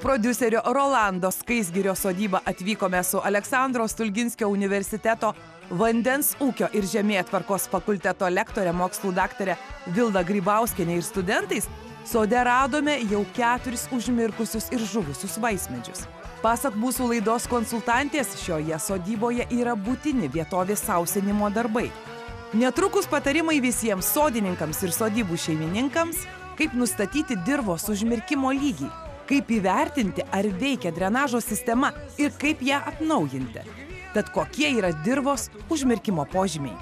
prodiuserio Rolando Skaisgirio sodybą atvykome su Aleksandro Stulginskio universiteto vandens ūkio ir žemėtvarkos fakulteto lektore, mokslų daktare Vilda Grybauskiene ir studentais, sode radome jau 4 užmirkusius ir žuvusius vaismedžius. Pasak mūsų laidos konsultantės, šioje sodyboje yra būtini vietovės sausinimo darbai. Netrukus patarimai visiems sodininkams ir sodybų šeimininkams, kaip nustatyti dirvos užmirkimo lygį, kaip įvertinti, ar veikia drenažo sistema ir kaip ją atnaujinti. Tad kokie yra dirvos užmirkimo požymiai?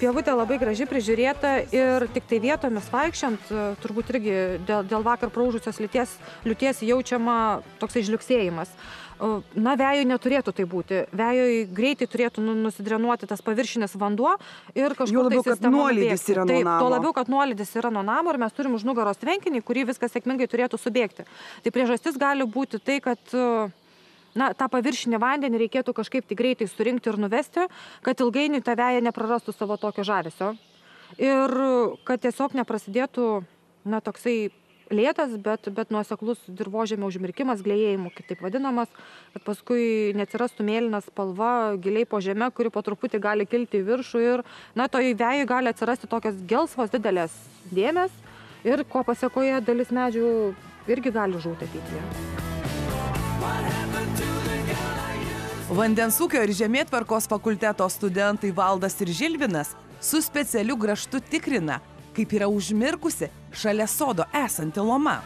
Pievutė labai gražiai prižiūrėta ir tik tai vietomis vaikščiant, turbūt irgi dėl vakar praūžusios liūties jaučiama toksai žliugsėjimas. Na, vėjoj neturėtų tai būti. Vėjoj greitai turėtų nusidrenuoti tas paviršinis vanduo ir kažkur tai sistema nubėgti. Tuo labiau, kad nuolydis yra nuo namo ir mes turim už nugaros tvenkinį, kurį viskas sėkmingai turėtų subėgti. Tai priežastis gali būti tai, kad tą paviršinį vandenį reikėtų kažkaip tai greitai surinkti ir nuvesti, kad ilgainiui ta veja neprarastų savo tokio žavesio. Ir kad tiesiog neprasidėtų toksai lėtas, bet nuoseklus dirvožemio užmirkimas, glėjėjimų, kitaip vadinamas, kad paskui neatsirastų mėlyna spalva giliai po žeme, kuri po truputį gali kilti į viršų ir, toj vejoj gali atsirasti tokios gelsvos didelės dėmės ir ko pasiekoje dalis medžių irgi gali žūti ateityje. Vandens ūkio ir žemėtvarkos fakulteto studentai Valdas ir Žilvinas su specialiu grąžtu tikrina, kaip yra užmirkusi šalia sodo esanti loma.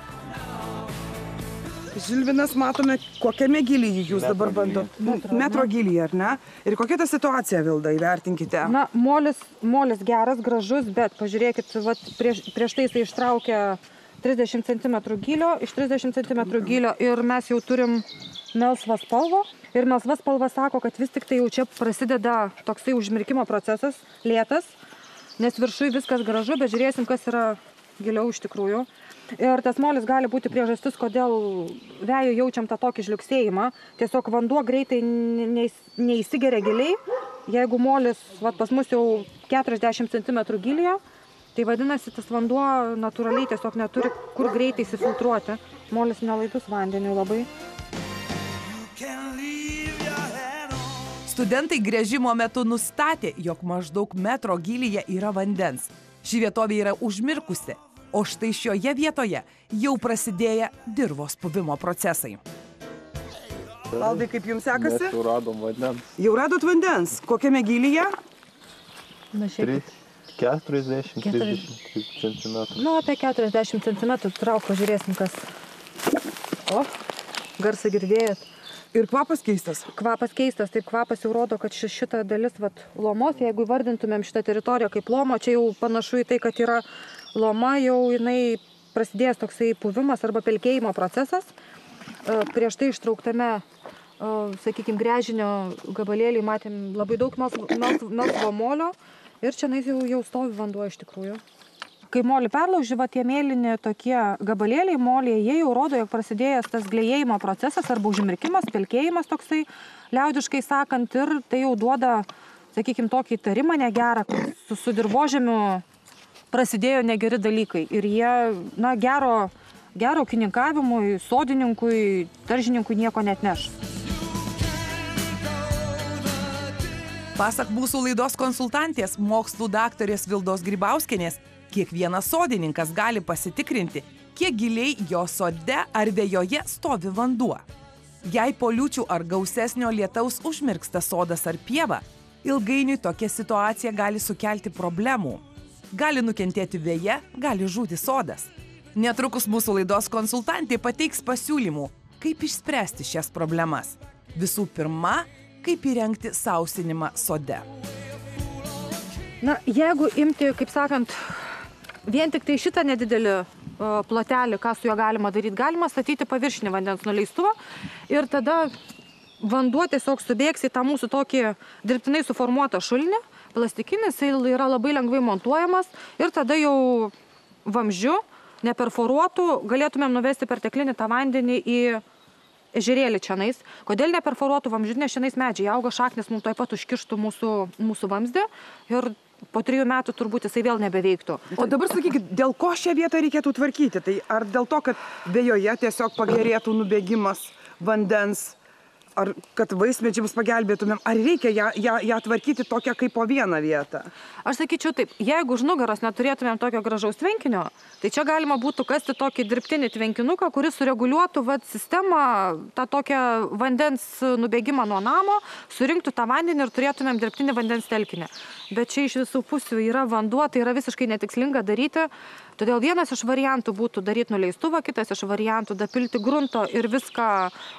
Žilvinas, matome, kokiame gilyje jūs dabar bandot. Metro gilyje, ar ne? Ir kokia ta situacija, Vilda, įvertinkite? Molis geras, gražus, bet pažiūrėkit, prieš tai jisai ištraukė 30 cm gylio, iš 30 cm gylio ir mes jau turim melsvą spalvą. Ir melsva spalva sako, kad vis tik tai jau čia prasideda toksai užmirkimo procesas, lėtas, nes viršui viskas gražu, bet žiūrėsim, kas yra giliau iš tikrųjų. Ir tas molis gali būti priežastis, kodėl vejų jaučiam tą tokį žliugsėjimą. Tiesiog vanduo greitai neįsigeria giliai. Jeigu molis pas mus jau 40 cm gylyje, tai vadinasi, tas vanduo natūraliai tiesiog neturi kur greitai įsifiltruoti. Molis nelaidus vandeniui labai. Studentai gręžimo metu nustatė, jog maždaug metro gylyje yra vandens. Ši vietovė yra užmirkusi, o štai šioje vietoje jau prasidėję dirvos puvimo procesai. Valdai, kaip jums sekasi? Mes jau radom vandens. Jau radot vandens? Kokiame gylyje? 40-30 cm. Apie 40 cm. Trauk, pažiūrėsim, kas. O, garsą girdėjot. Ir kvapas keistas? Kvapas keistas, taip kvapas jau rodo, kad šita dalis lomos, jeigu įvardintumėm šitą teritoriją kaip lomo, čia jau panašu į tai, kad yra loma, jau jinai prasidėjęs toksai puvimas arba pelkėjimo procesas. Prieš tai ištrauktame, sakykime, gręžinio gabalėlį matėm labai daug melsvo molio ir čia jau stovi vanduo iš tikrųjų. Kai molį perlauži, tie mėlyni tokie gabalėliai molyje, jie jau rodo, jog prasidėjęs tas glėjėjimo procesas arba užmirkimas, pelkėjimas toksai, liaudiškai sakant, ir tai jau duoda, sakykime, tokį įtarimą negerą, kad su dirvožemiu prasidėjo negeri dalykai. Ir jie, gero ūkininkavimui, sodininkui, daržininkui nieko neatneš. Pasak mūsų laidos konsultantės, mokslų daktarės Vildos Grybauskienės, kiekvienas sodininkas gali pasitikrinti, kiek giliai jo sode ar vejoje stovi vanduo. Jei po liūčių ar gausesnio lietaus užmirksta sodas ar pieva, ilgainiui tokia situacija gali sukelti problemų. Gali nukentėti veja, gali žūti sodas. Netrukus mūsų laidos konsultantė pateiks pasiūlymų, kaip išspręsti šias problemas. Visų pirma, kaip įrengti sausinimą sode. Jeigu imti, kaip sakant, vien tik tai šitą nedidelį plotelį, ką su juo galima daryti, galima statyti paviršinį vandens nuleistuvą ir tada vanduo tiesiog subėgs į tą mūsų tokį dirbtinai suformuotą šulinį, plastikinis, jis yra labai lengvai montuojamas ir tada jau vamzdžiu, neperforuotų, galėtumėm nuvesti perteklinį tą vandenį į ežerėlį čionais. Kodėl neperforuotų vamzdžiu, nes čionais medžiai auga, šaknis mums tuoj pat užkištų mūsų vamzdį ir po 3 metų turbūt jisai vėl nebeveiktų. O dabar sakykit, dėl ko šią vietą reikėtų tvarkyti? Tai ar dėl to, kad vėjoje tiesiog pagerėtų nubėgimas vandens, ar kad vaismedžiams pagelbėtumėm, ar reikia ją tvarkyti tokią kaip po vieną vietą? Aš sakyčiau taip, jeigu už nugaros neturėtumėm tokio gražaus tvenkinio, tai čia galima būtų kasti tokį dirbtinį tvenkinuką, kuris sureguliuotų sistemą, tą tokią vandens nubėgimą nuo namo, surinktų tą vandenį ir turėtumėm dirbtinį vandens telkinį. Bet čia iš visų pusių yra vanduo, tai yra visiškai netikslinga daryti. Todėl vienas iš variantų būtų daryti nuleistuvą, kitas iš variantų dapilti grunto ir viską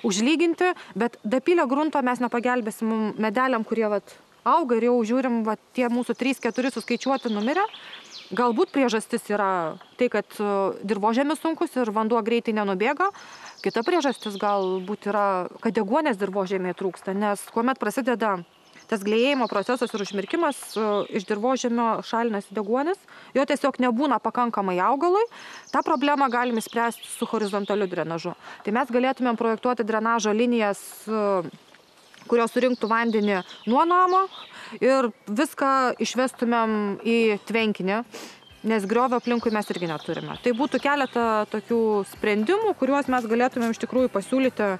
užlyginti, bet dapilę grunto mes nepagelbėsim medeliam, kurie auga ir jau žiūrim, tie mūsų 3-4 suskaičiuoti numirę. Galbūt priežastis yra tai, kad dirvožėmis sunkus ir vanduo greitai nenubėga. Kita priežastis galbūt yra, kad deguonės dirvožėmėje trūksta, nes kuomet prasideda tas glėjėjimo procesas ir užmirkimas, iš dirvožėmio šalinasi deguonis, jo tiesiog nebūna pakankamai augalui, tą problemą galime spręsti su horizontaliu drenažu. Tai mes galėtumėm projektuoti drenažo linijas, kurios surinktų vandenį nuo namo ir viską išvestumėm į tvenkinį, nes griovio aplinkui mes irgi neturime. Tai būtų keletą tokių sprendimų, kuriuos mes galėtumėm iš tikrųjų pasiūlyti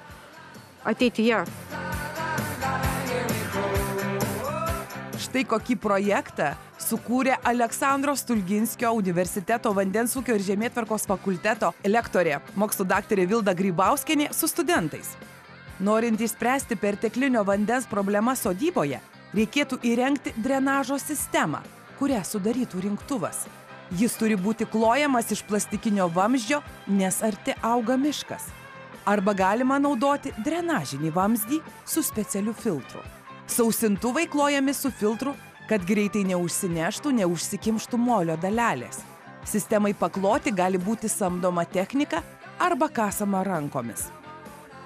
ateityje. Štai kokį projektą sukūrė Aleksandro Stulginskio universiteto vandens ūkio ir žemėtvarkos fakulteto lektorė, mokslų daktarė Vilda Grybauskienė su studentais. Norint išspręsti perteklinio vandens problemą sodyboje, reikėtų įrengti drenažo sistemą, kurią sudarytų rinktuvas. Jis turi būti klojamas iš plastikinio vamzdžio, nes arti auga miškas. Arba galima naudoti drenažinį vamzdį su specialiu filtru. Sausintuvai klojami su filtru, kad greitai neužsineštų, neužsikimštų molio dalelės. Sistemai pakloti gali būti samdoma technika arba kasama rankomis.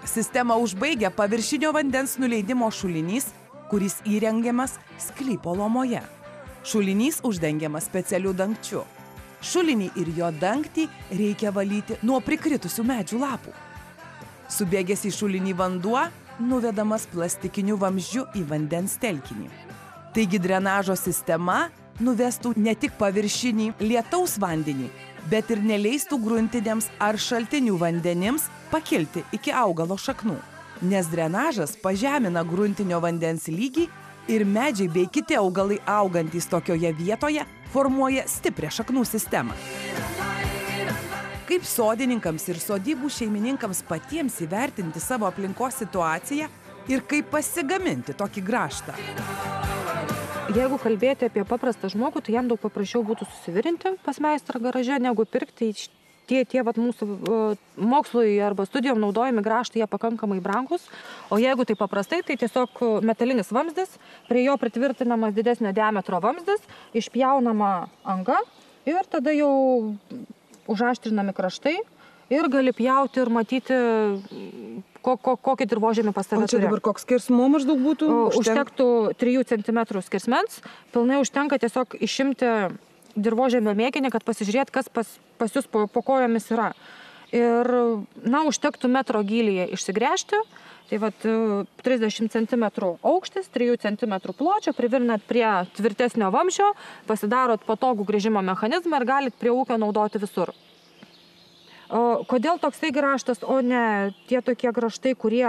Sistemą užbaigia paviršinio vandens nuleidimo šulinys, kuris įrengiamas sklypo lomoje. Šulinys uždengiamas specialiu dangčiu. Šulinį ir jo dangtį reikia valyti nuo prikritusių medžių lapų. Subėgęs į šulinį vanduo nuvedamas plastikiniu vamzdžiu į vandens telkinį. Taigi drenažo sistema nuvestų ne tik paviršinį lietaus vandenį, bet ir neleistų gruntiniams ar šaltinių vandenims pakilti iki augalo šaknų. Nes drenažas pažemina gruntinio vandens lygį ir medžiai bei kiti augalai augantys tokioje vietoje formuoja stiprią šaknų sistemą. Kaip sodininkams ir sodybų šeimininkams patiems įvertinti savo aplinkos situaciją ir kaip pasigaminti tokį grąžtą? Jeigu kalbėti apie paprastą žmogų, tai jam daug paprasčiau būtų susivirinti pas meistrą garaže, negu pirkti. Tie mūsų mokslui arba studijom naudojami grąžtai, jie pakankamai brangus. O jeigu tai paprastai, tai tiesiog metalinis vamzdis, prie jo pritvirtinamas didesnio diametro vamzdis, išpjaunama anga ir tada jau užaštrinami kraštai ir gali pjauti ir matyti, kokį dirvožėmį pas tave turi. O čia dabar koks skersmuo maždaug būtų? Užtektų 3 cm skersmens. Pilnai užtenka tiesiog išimti dirvožėmio mėginį, kad pasižiūrėt, kas pas jūs po kojomis yra. Ir, užtektų metro gylyje išsigręžti. Tai 30 cm aukštis, 3 cm pločio, privirnat prie tvirtesnio vamzdžio, pasidarot patogų grįžimo mechanizmą ir galit prie ūkio naudoti visur. Kodėl toksai grąžtas, o ne tie tokie grąžtai, kurie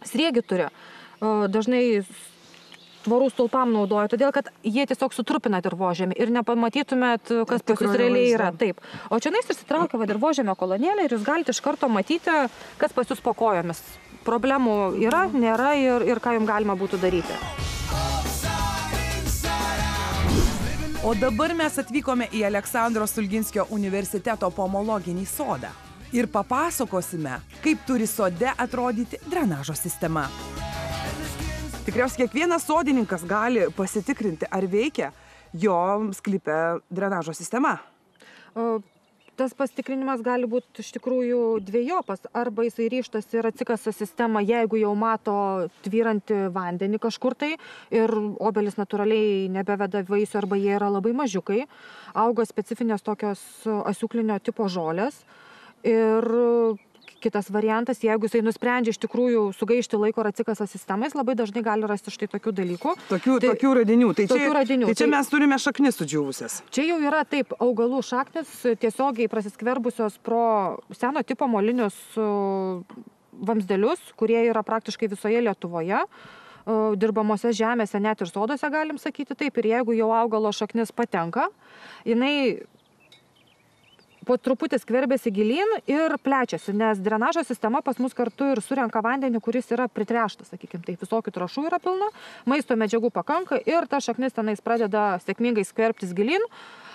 sriegį turi? Dažnai tvorų stulpam naudoja, todėl kad jie tiesiog sutrupina dirvožėmį ir nepamatytumėt, kas pas jūs realiai yra. Taip. O čia išsitraukia dirvožėmio kolonėlę ir jūs galite iš karto matyti, kas pas jūs po kojomis. Problemų yra, nėra ir ką jums galima būtų daryti. O dabar mes atvykome į Aleksandro Stulginskio universiteto pomologinį sodą ir papasakosime, kaip turi sode atrodyti drenažo sistema. Tikriausiai kiekvienas sodininkas gali pasitikrinti, ar veikia jo sklype drenažo sistema. Tas pasitikrinimas gali būti iš tikrųjų dvejopas. Arba jisai ryžtas ir atsikasa sistemą, jeigu jau mato tvyrantį vandenį kažkur tai ir obelis natūraliai nebeveda vaisių arba jie yra labai mažiukai. Auga specifinės tokios asiūklinio tipo žolės. Ir kitas variantas, jeigu jisai nusprendžia iš tikrųjų sugaišti laiko ir atsikasa sistemais, labai dažnai gali rasti štai tokių dalykų. Tokių radinių. Tai radinių. Čia mes turime šaknis sudžiūvusias. Čia jau yra taip augalų šaknis tiesiogiai prasiskverbusios pro seno tipo molinius vamzdelius, kurie yra praktiškai visoje Lietuvoje. Dirbamose žemėse, net ir sodose galim sakyti taip, ir jeigu jau augalo šaknis patenka, jinai po truputį skverbiasi gilyn ir plečiasi, nes drenažo sistema pas mus kartu ir surenka vandenį, kuris yra pritreštas, sakykime, taip, visokių trąšų yra pilna, maisto medžiagų pakanka ir ta šaknis tenais pradeda sėkmingai skverbtis gilyn,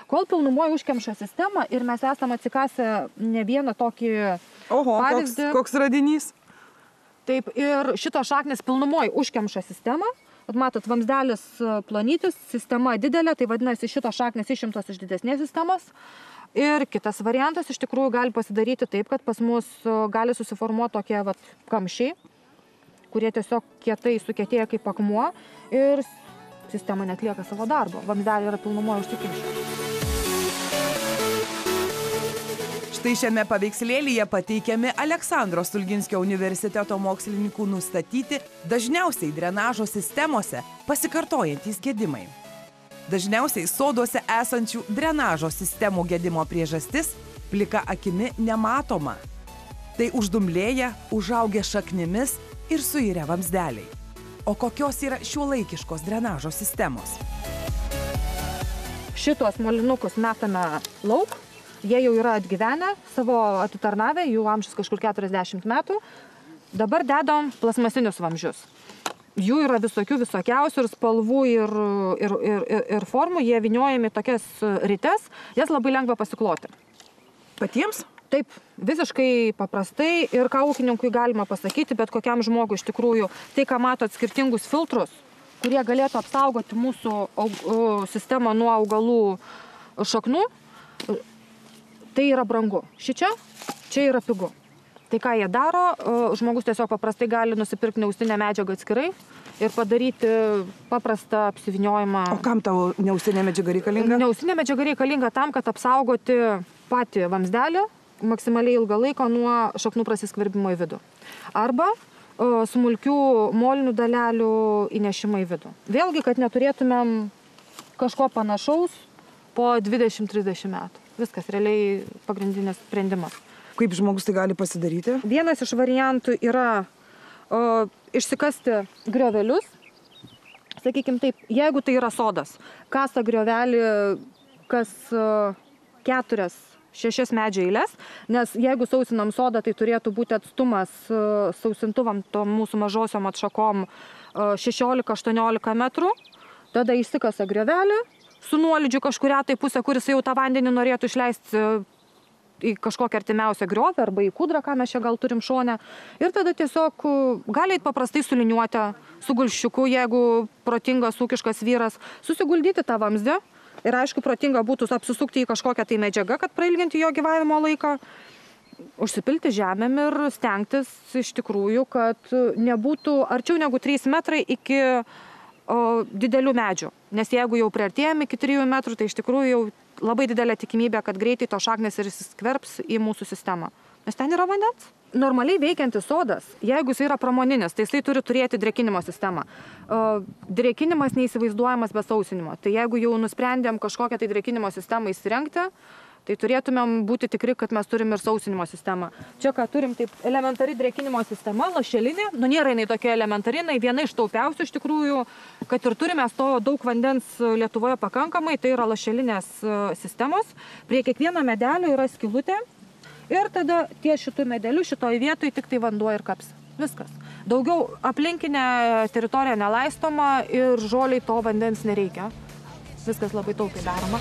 kol pilnumoje užkemša sistemą ir mes esame atsikasę ne vieną tokį pavyzdį. Koks radinys? Taip, ir šitos šaknis pilnumoje užkemša sistemą. Matot, vamzdelis plonytis, sistema didelė, tai vadinasi šitos šaknis išimtos iš didesnės sistemos. Ir kitas variantas iš tikrųjų gali pasidaryti taip, kad pas mus gali susiformuoti tokie kamščiai, kurie tiesiog kietai sukietėja kaip akmuo ir sistema netlieka savo darbo. Vamzdelį yra pilnumoje užsikimšę. Štai šiame paveikslėlyje pateikiami Aleksandro Stulginskio universiteto mokslininkų nustatyti dažniausiai drenažo sistemose pasikartojantys gedimai. Dažniausiai soduose esančių drenažo sistemų gedimo priežastis plika akimi nematoma. Tai uždumlėję, užaugę šaknimis ir suirę vamzdeliai. O kokios yra šiuolaikiškos drenažo sistemos? Šitos molinukus metame lauk. Jie jau yra atgyvenę, savo atitarnavę, jų amžius kažkur 40 metų. Dabar dedam plasmasinius vamzdžius. Jų yra visokiausių ir spalvų ir formų. Jie vyniojami tokias rites, jas labai lengva pasikloti. Patiems? Taip, visiškai paprastai ir ką ūkininkui galima pasakyti, bet kokiam žmogui iš tikrųjų, tai ką matot skirtingus filtrus, kurie galėtų apsaugoti mūsų sistemą nuo augalų šaknų, tai yra brangu. Čia yra pigu. Tai ką jie daro, žmogus tiesiog paprastai gali nusipirkti neausinę medžiagą atskirai ir padaryti paprastą apsivyniojimą. O kam tau neausinė medžiaga reikalinga? Neausinė medžiaga reikalinga tam, kad apsaugoti patį vamzdelį maksimaliai ilgą laiką nuo šaknų prasiskverbimo į vidų. Arba smulkių molinių dalelių įnešimą į vidų. Vėlgi, kad neturėtumėm kažko panašaus po 20-30 metų. Viskas realiai pagrindinis sprendimas. Kaip žmogus tai gali pasidaryti? Vienas iš variantų yra išsikasti griovelius. Sakykime taip, jeigu tai yra sodas, kasa griovelį kas 4-6 medžio eilės, nes jeigu sausinam sodą, tai turėtų būti atstumas sausintuvam, tom mūsų mažosiom atšakom 16-18 metrų. Tada išsikasa griovelį su nuolydžiu kažkurią tai pusę, kuris jau tą vandenį norėtų išleisti į kažkokią artimiausią griovę arba į kūdrą, ką mes čia gal turim šone. Ir tada tiesiog gali paprastai suliniuoti su gulščiuku, jeigu protingas ūkiškas vyras, susiguldyti tą vamzdį. Ir aišku, protinga būtų apsisukti į kažkokią tai medžiagą, kad prailginti jo gyvavimo laiką, užsipilti žemėm ir stengtis iš tikrųjų, kad nebūtų arčiau negu 3 metrai iki didelių medžių. Nes jeigu jau priartėjame iki 3 metrų, tai iš tikrųjų jau labai didelė tikimybė, kad greitai to šaknis ir įsiskverbs į mūsų sistemą. Nes ten yra vandens. Normaliai veikiantis sodas, jeigu jis yra pramoninis, tai jisai turi turėti drėkinimo sistemą. Drėkinimas neįsivaizduojamas be sausinimo. Tai jeigu jau nusprendėm kažkokią tai drėkinimo sistemą įsirengti, tai turėtumėm būti tikri, kad mes turim ir sausinimo sistemą. Čia ką turim, taip elementari drėkinimo sistema, lašelinė, nėra jinai tokia elementari, viena iš taupiausių iš tikrųjų, kad ir turime to daug vandens Lietuvoje pakankamai, tai yra lašelinės sistemos. Prie kiekvieno medelio yra skylutė ir tada ties šitų medelių šitoje vietoje tik tai vanduo ir kaps. Viskas. Daugiau aplinkinė teritorija nelaistoma ir žoliai to vandens nereikia. Viskas labai taupiai daroma.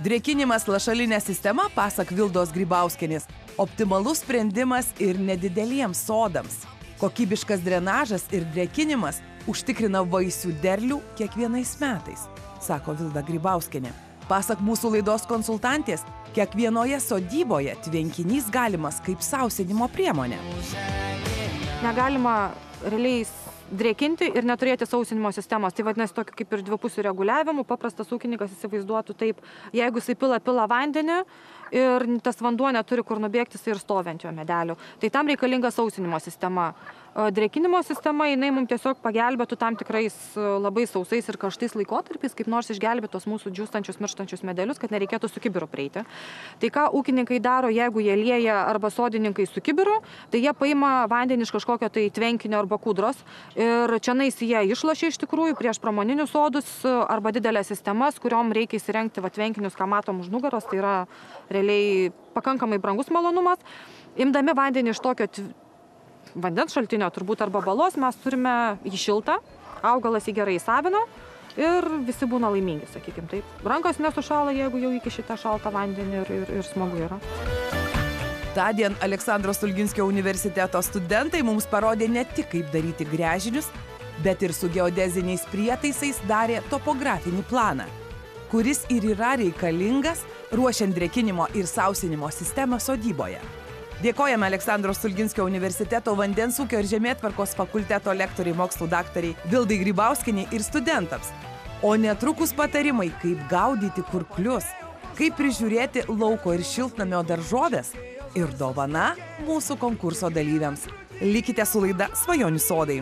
Drėkinimas lašalinė sistema, pasak Vildos Grybauskienės, optimalus sprendimas ir nedideliems sodams. Kokybiškas drenažas ir drėkinimas užtikrina vaisių derlių kiekvienais metais, sako Vilda Grybauskienė. Pasak mūsų laidos konsultantės, kiekvienoje sodyboje tvenkinys galimas kaip sausinimo priemonė. Negalima realiai drėkinti ir neturėti sausinimo sistemos. Tai vadinasi tokiu kaip ir dvipusių reguliavimų. Paprastas ūkininkas įsivaizduotų taip, jeigu jisai pila vandenį ir tas vanduo neturi kur nubėgti, jisai ir stovi ant jo medelių. Tai tam reikalinga sausinimo sistema. Drėkinimo sistema, jinai mums tiesiog pagelbėtų tam tikrais labai sausais ir karštais laikotarpiais, kaip nors išgelbėtos mūsų džiūstančius, mirštančius medelius, kad nereikėtų su kibiru prieiti. Tai ką ūkininkai daro, jeigu jie lieja arba sodininkai su kibiru, tai jie paima vandenį iš kažkokio tai tvenkinio arba kūdros ir čianais jie išlošia iš tikrųjų prieš pramoninius sodus arba didelės sistemas, kuriom reikia įsirengti tvenkinius, ką matom už nugaros, tai yra realiai pakankamai brangus malonumas. Imdami vandenį iš tokio vandens šaltinio turbūt arba balos, mes turime jį šiltą, augalas jį gerai įsavino ir visi būna laimingi, sakykim taip. Rankos nesušala, jeigu jau iki šitą šaltą vandenį ir smagu yra. Tądien Aleksandro Stulginskio universiteto studentai mums parodė ne tik kaip daryti gręžinius, bet ir su geodeziniais prietaisais darė topografinį planą, kuris ir yra reikalingas ruošiant drėkinimo ir sausinimo sistemą sodyboje. Dėkojame Aleksandro Stulginskio universiteto vandens ūkio ir žemėtvarkos fakulteto lektoriai mokslų daktariai Vildai Grybauskienei ir studentams. O netrukus patarimai, kaip gaudyti kurklius, kaip prižiūrėti lauko ir šiltnamio daržoves ir dovana mūsų konkurso dalyviams. Likite su laida Svajonių sodai.